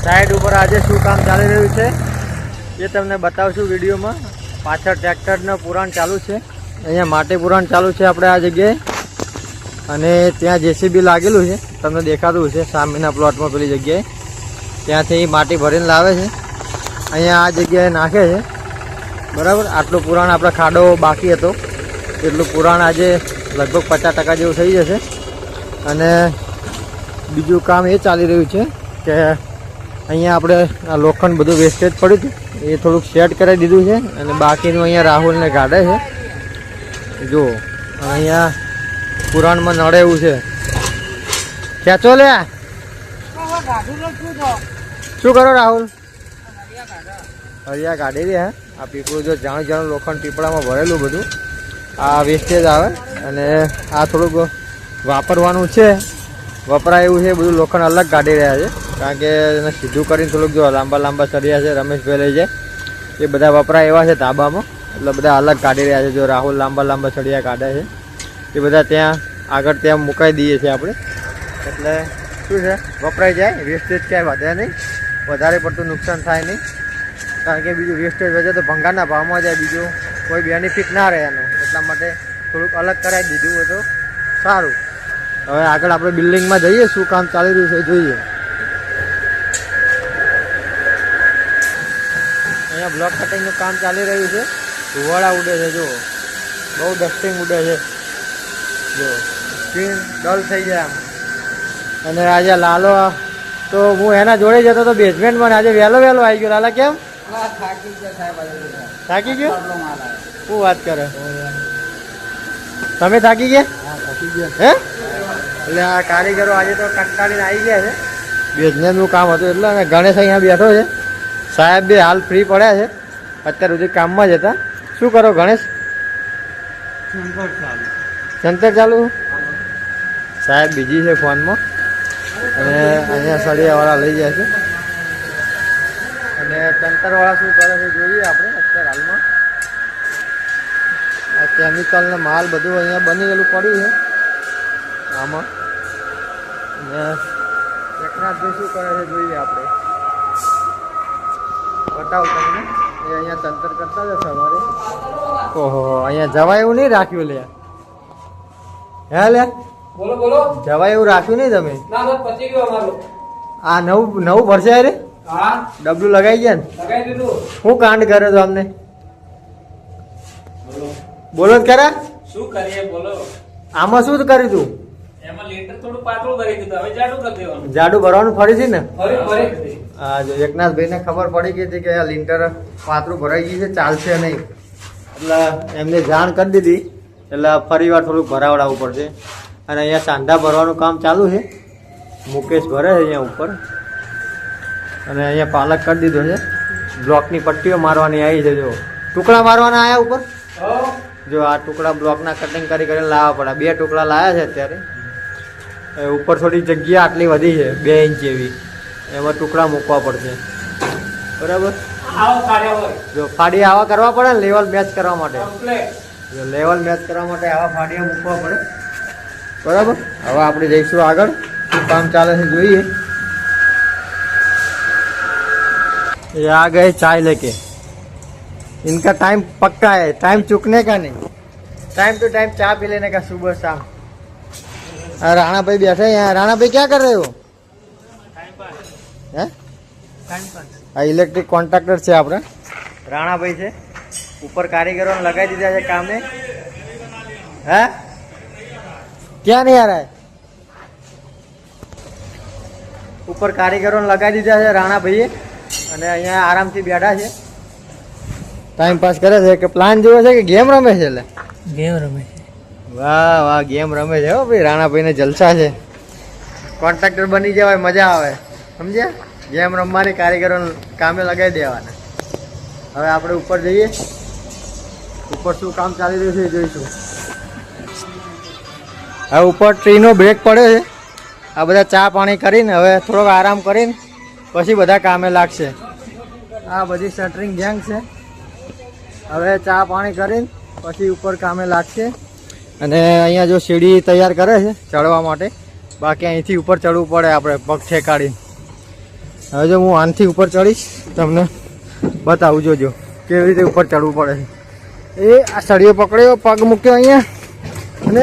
Side ઉપર આજે શું કામ ચાલી રહ્યું છે એ તમને બતાવશું વિડીયોમાં। પાછળ ટ્રેક્ટરનું પુરાણ ચાલુ છે, અહીંયા માટી પુરાણ ચાલુ છે આપણે આ જગ્યાએ, અને ત્યાં જેસીબી લાગેલું છે, તમને દેખાતું છે સામેના પ્લોટમાં પેલી જગ્યાએ, ત્યાંથી માટી ભરીને લાવે છે, અહીંયા આ જગ્યાએ નાખે છે, બરાબર। આટલું પુરાણ આપણે ખાડો બાકી હતો એટલું પુરાણ આજે લગભગ 50% જેવું થઈ જશે। અને બીજું કામ એ ચાલી રહ્યું છે કે અહીંયા આપણે આ લોખંડ બધું વેસ્ટેજ પડ્યું હતું એ થોડુંક સેટ કરાવી દીધું છે, અને બાકીનું અહીંયા રાહુલને કાઢે છે જો। અહીંયા પુરાણમાં નડે એવું છે, ખેંચો લે। શું કરો રાહુલ? હરિયા કાઢી દે। આ પીપળું જો જાણું જાણું લોખંડ પીપળામાં ભરેલું બધું આ વેસ્ટેજ આવે, અને આ થોડુંક વાપરવાનું છે, વપરાય એવું છે, બધું લોખંડ અલગ કાઢી રહ્યા છે, કારણ કે એને સીધું કરીને થોડુંક જો લાંબા સળિયા છે રમેશભાઈ લઈ જાય એ બધા વપરાય એવા છે ધાબામાં, એટલે બધા અલગ કાઢી રહ્યા છે। જો રાહુલ લાંબા સળિયા કાઢે છે એ બધા ત્યાં આગળ ત્યાં મુકાઈ દઈએ છીએ આપણે, એટલે શું છે વપરાઈ જાય, વેસ્ટેજ ક્યાંય વધે નહીં, વધારે પડતું નુકસાન થાય નહીં, કારણ કે બીજું વેસ્ટેજ વધે તો ભંગારના ભાવમાં જાય, બીજું કોઈ બેનિફિટ ના રહે એનું, એટલા માટે થોડુંક અલગ કરાવી દીધું હોય તો સારું। હવે આગળ આપણે બિલ્ડિંગમાં જઈએ, શું કામ ચાલી રહ્યું છે જોઈએ। અહીંયા બ્લોક કટિંગનું કામ ચાલી રહ્યું છે, ધુવાડા ઉડે છે, જો બહુ ડસ્ટિંગ ઉડે છે, જો સ્ક્રીન ડલ થઈ જાય આમ। અને આજે લાલો તો હું એના જોડે જતો તો બેઝમેન્ટમાં, આજે વહેલો આવી ગયો। લાલા કેમ થાકી ગયો? શું વાત કરે, તમે થાકી ગયા? હે? એટલે આ કારીગરો આજે તો કંટાળીને આવી ગયા છે, બિઝનેસનું કામ હતું એટલે। અને ગણેશ અહીંયા બેઠો છે, સાહેબ બે હાલ ફ્રી પડ્યા છે, અત્યાર સુધી કામમાં જ હતા। શું કરો ગણેશ? ચંતર ચાલુ? સાહેબ બીજી છે ફોનમાં, અને અહીંયા સળિયાવાળા લઈ જાય છે, અને ચંતરવાળા શું કરે છે જોઈએ આપણે અત્યારે હાલમાં। આ કેમિકલને માલ બધું અહીંયા બની ગયેલું પડ્યું છે આમાં, અને એકનાથભાઈ શું કરે છે જોઈએ આપણે, બતાવો તમને। એ અહીંયા તંત્ર કરતા હતા સવારે। ઓહો, અહીંયા જવાય એવું નહીં રાખ્યું લે? હે લે બોલો જવાય એવું રાખ્યું નહીં તમે? આ નવું ભરશે રે? ડબલું લગાઈ ગયા ને? શું કાંડ કર્યો તો અમને? બોલો જ ખરા, શું કરીએ બોલો? આમાં શું કર્યું તું? એમાં લીટર થોડું પાતળું કરી દીધું, હવે જાડું કરી દેવાનું। જાડું ભરવાનું ફરી છે ને? હા, જો એકનાથભાઈને ખબર પડી ગઈ હતી કે આ લીટર પાતળું ભરાઈ ગઈ છે, ચાલશે નહીં, એટલે એમને જાણ કરી દીધી, એટલે ફરી વાર થોડુંક ભરાવડાવવું પડશે। અને અહીંયા સાંધા ભરવાનું કામ ચાલુ છે, મુકેશ ભરે છે અહીંયા ઉપર, અને અહીંયા પાલક કરી દીધો છે, બ્લોકની પટ્ટીઓ મારવાની આવી છે, જો ટુકડા મારવાના આવ્યા ઉપર, જો આ ટુકડા બ્લોકના કટિંગ કરીને લાવવા પડે, 2 ટુકડા લાવ્યા છે અત્યારે। ઉપર થોડી જગ્યા આટલી વધી છે 2 ઇંચ જેવી, એમાં ટુકડા મૂકવા પડશે, બરાબર? જો ફાડી આવા કરવા પડે ને લેવલ મેચ કરવા માટે, જો લેવલ મેચ કરવા માટે આવા ફાડિયા મૂકવા પડે, બરાબર? હવે આપણે જઈશું આગળ, શું કામ ચાલે છે જોઈએ। ये आ गए चाय लेके, इनका टाइम पक्का है, टाइम चुकने का नहीं, टाइम टू टाइम चाय पी लेने का सुबह शाम। राणा भाई बैठे हैं यहाँ। राणा भाई क्या कर रहे हो? આ ઇલેક્ટ્રિક કોન્ટ્રાક્ટર છે આપણે રાણાભાઈ છે, ઉપર કારીગરોને લગાવી દીધા છે કામે। હે ક્યાં નહીં આ રહા? ઉપર કારીગરોને લગાવી દીધા છે રાણાભાઈએ, અને અહીંયા આરામથી બેઠા છે, ટાઈમ પાસ કરે છે કે પ્લાન જોવે છે કે ગેમ રમે છે? એટલે ગેમ રમે છે। વાહ વાહ, ગેમ રમે છે હો ભાઈ, રાણાભાઈને જલસા છે, કોન્ટ્રાક્ટર બની જવાય, મજા આવે, સમજ્યા? ગેમ રમવાની, કારીગરો કામે લગાવી દેવાના। હવે આપણે ઉપર જઈએ, ઉપર શું કામ ચાલી રહ્યું છે એ જોઈશું। હવે ઉપર ટ્રીનો બ્રેક પડ્યો છે, આ બધા ચા પાણી કરીને હવે થોડોક આરામ કરીને પછી બધા કામે લાગશે। આ બધી શટરિંગ ગેંગ છે, હવે ચા પાણી કરીને પછી ઉપર કામે લાગશે। અને અહીંયા જો સીડી તૈયાર કરે છે ચડવા માટે, બાકી અહીંથી ઉપર ચડવું પડે આપણે પગ ઠેકાડીને। હવે જો હું આનથી ઉપર ચડીશ તમને બતાવું, જોજો કેવી રીતે ઉપર ચડવું પડે છે. એ આ સળિયો પકડ્યો, પગ મૂક્યો અહીંયા અને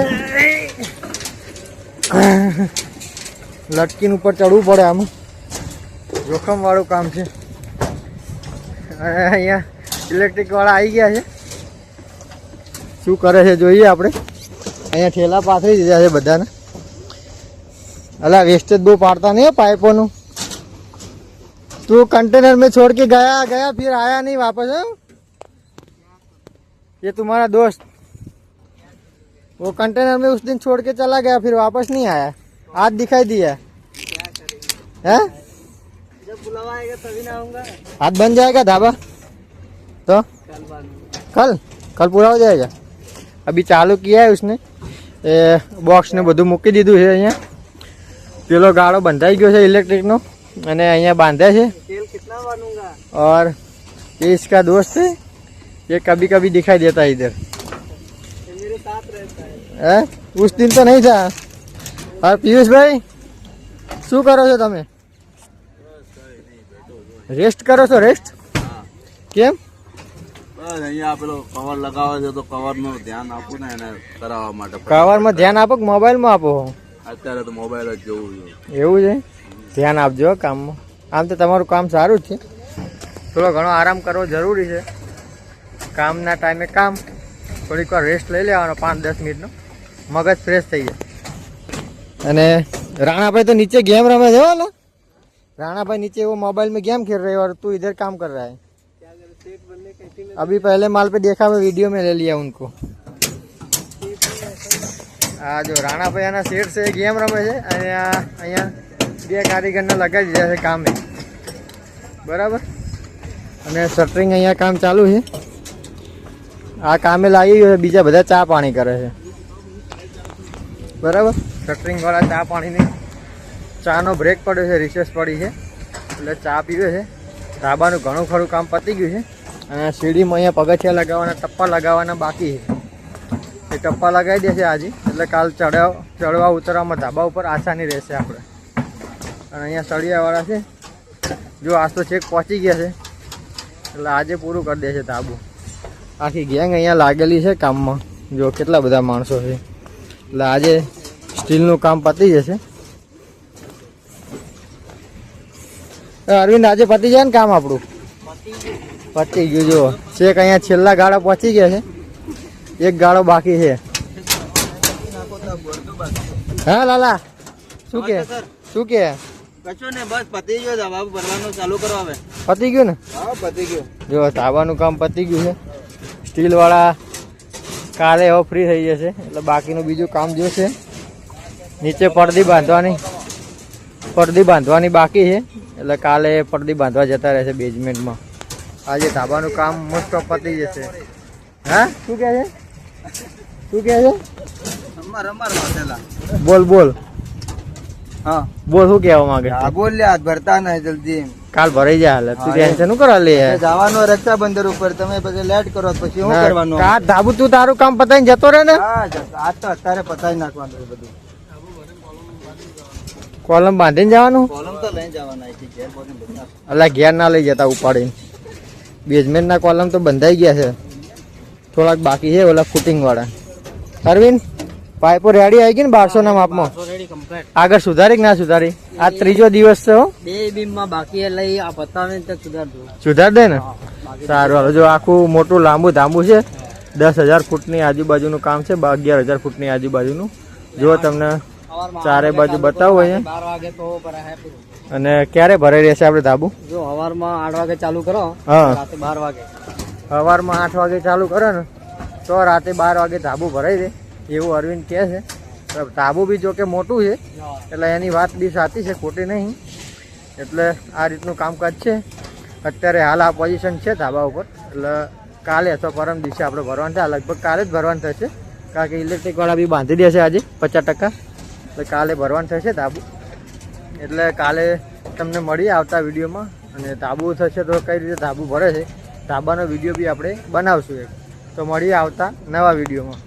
લટકીને ઉપર ચડવું પડે. આમ જોખમ વાળું કામ છે. અહીંયા ઇલેક્ટ્રિક વાળા આવી ગયા છે, શું કરે છે જોઈએ આપણે. અહીંયા ઠેલા પાથરી દીધા છે બધાને. અલા વેસ્ટેજ બહુ પાડતા નહીં पाइपों. तू कंटेनर में छोड़ के गया फिर आया नहीं वापस है? ये तुम्हारा दोस्त वो कंटेनर में उस दिन छोड़ के चला गया फिर वापस नहीं आया. आज दिखाई दिया है. जब बुलावा आएगा तभी ना आऊंगा. आज बन जाएगा ढाबा तो कल पूरा हो जाएगा. अभी चालू किया है उसने. बॉक्स ने બધું મૂકી દીધું છે. અહીંયા પેલો ગાળો બંધાઈ ગયો છે ઇલેક્ટ્રિકનો અને અહીંયા બાંધે છે. और ये इसका दोस्त है, ये कभी कभी दिखाई देता है इधर. मेरे साथ रहता है. उस दिन तो नहीं था. और पीयूष भाई શું કરો છો તમે? રેસ્ટ કરો છો? રેસ્ટ કેમ? અહીંયા પેલો કવર લગાવે છે તો કવરનું ધ્યાન આપું ને એને કરાવવા માટે. કવરમાં ધ્યાન આપો કે મોબાઈલમાં આપો? અત્યારે તો મોબાઈલ જ જોવું છે. એવું છે? ધ્યાન આપજો કામમાં. આમ તો તમારું કામ સારું જ છે. થોડો ઘણો આરામ કરવો જરૂરી છે. કામના ટાઈમે કામ, થોડીક વાર રેસ્ટ લઈ લેવાનો 5-10 મિનિટનો, મગજ ફ્રેશ થઈ જાય. અને રાણાભાઈ તો નીચે गेम रमे છે. वाला राणाभाई नीचे वो मोबाइल में गेम खेल रहे हैं और तू इधर काम कर रहा है. अभी पहले माल पे देखा, मैं वीडियो में ले लिया उनको. આ જો રાણાભાઈ સેટ છે, ગેમ રમે છે. અને અહીંયા 2 કારીગરને લગાવી દીધા છે કામે, બરાબર. અને શટરિંગ અહીંયા કામ ચાલુ છે. આ કામે લાગી ગયો, બીજા બધા ચા પાણી કરે છે, બરાબર. શટરિંગ વાળા ચા પાણીની ચાનો બ્રેક પડ્યો છે, રિસેસ પડી છે એટલે ચા પીવે છે. ધાબાનું ઘણું ખરું કામ પતી ગયું છે. અને સીડીમાં અહીંયા પગથિયા લગાવવાના, ટપ્પા લગાવવાના બાકી છે. એ ટપ્પા લગાવી દેશે આજે, એટલે કાલ ચડવા ઉતરવામાં ધાબા ઉપર આસાની રહેશે આપણે. અને અહીંયા સળિયાવાળા છે, જો આજ તો છેક પહોંચી ગયા છે એટલે આજે પૂરું કરી દેશે ધાબુ. આખી ગેંગ અહીંયા લાગેલી છે કામમાં. જો કેટલા બધા માણસો છે, એટલે આજે સ્ટીલનું કામ પતી જશે. અરવિંદ આજે પતી જાય ને કામ આપણું? પતી ગયું. જો છેક અહીંયા છેલ્લા ગાળા પહોંચી ગયા છે, એક ગાળો બાકી છે. હા લાલા શું કે કશું ને બસ પતી ગયો. ધાબા ભરવાનું ચાલુ કરો હવે. પતી ગયું ને? હા પતી ગયું. જો ધાબાનું કામ પતી ગયું છે. સ્ટીલ વાળા કાલે હવે ફ્રી થઈ જશે એટલે બાકીનું બીજું કામ જોશે. નીચે પડદી બાંધવાની બાકી છે એટલે કાલે પડદી બાંધવા જતા રહેશે બેઝમેન્ટમાં. આજે ધાબાનું કામ મોસ્ટ ઓફ પતી જશે. હા શું કહે છે? બોલ. હા બોલ, શું કહેવા માંગે? બોલ લે, હાથ ભરતા નહીં જલ્દી. કાલ ભરાઈ જાય. હાલ તું ટેન્શન શું કરવા લે? જવાનું રક્ષાબંધન ઉપર, તમે પછી લેટ કરો પછી શું કરવાનું? આ ધાબુ તું તારું કામ પતાવીને જતો રહે ને? આજ તો અત્યારે પતાવી નાખવાનું બધું. કોલમ બાંધીને જવાનું? કોલમ તો લઈ જવાના. અલા ઘેર ના લઈ જતા ઉપાડીને. બેઝમેન્ટના કોલમ તો બંધાઈ ગયા છે, થોડાક બાકી છે ઓલા ફૂટિંગ વાળા. અરવિંદ પાઇપો રેડી આવી ગઈ ને 1200 ના માપમાં? આગળ સુધારી કે ના સુધારી? આ ત્રીજો દિવસ છે. 2 બીમમાં બાકી લઈ આ પતાવે તો સુધાર દે ને. સારું. જો આખું મોટું લાંબુ ધાંબુ છે, 10,000 ફૂટની આજુબાજુનું કામ છે, 11,000 ફૂટની આજુબાજુનું. જો તમને ચારે બાજુ બતાવું અહીંયા. અને ક્યારે ભરાઈ રહેશે આપણે ધાબુ? જો સવારમાં 8 વાગે ચાલુ કરો, હા રાતે 12 વાગે. સવારમાં 8 વાગે ચાલુ કરો ને તો રાતે 12 વાગે ધાબુ ભરાઈ દે એવું અરવિંદ કહે છે. ધાબુ બી જો કે મોટું છે એટલે એની વાત બી સાચી છે, ખોટી નહીં. એટલે આ રીતનું કામકાજ છે અત્યારે. હાલ આ પોઝિશન છે ધાબા ઉપર. એટલે કાલે અથવા પરમ દિવસે આપણે ભરવાનું થાય. લગભગ કાલે જ ભરવાનું થશે, કારણ કે ઇલેક્ટ્રિકવાળા બી બાંધી દેશે આજે 50%. એટલે કાલે ભરવાનું થશે ધાબુ. એટલે કાલે તમને મળીએ આવતા વિડીયોમાં. અને ધાબુ થશે તો કઈ રીતે ધાબુ ભરે છે ધાબાનો વિડીયો બી આપણે બનાવશું એક. તો મળીએ આવતા નવા વિડીયોમાં.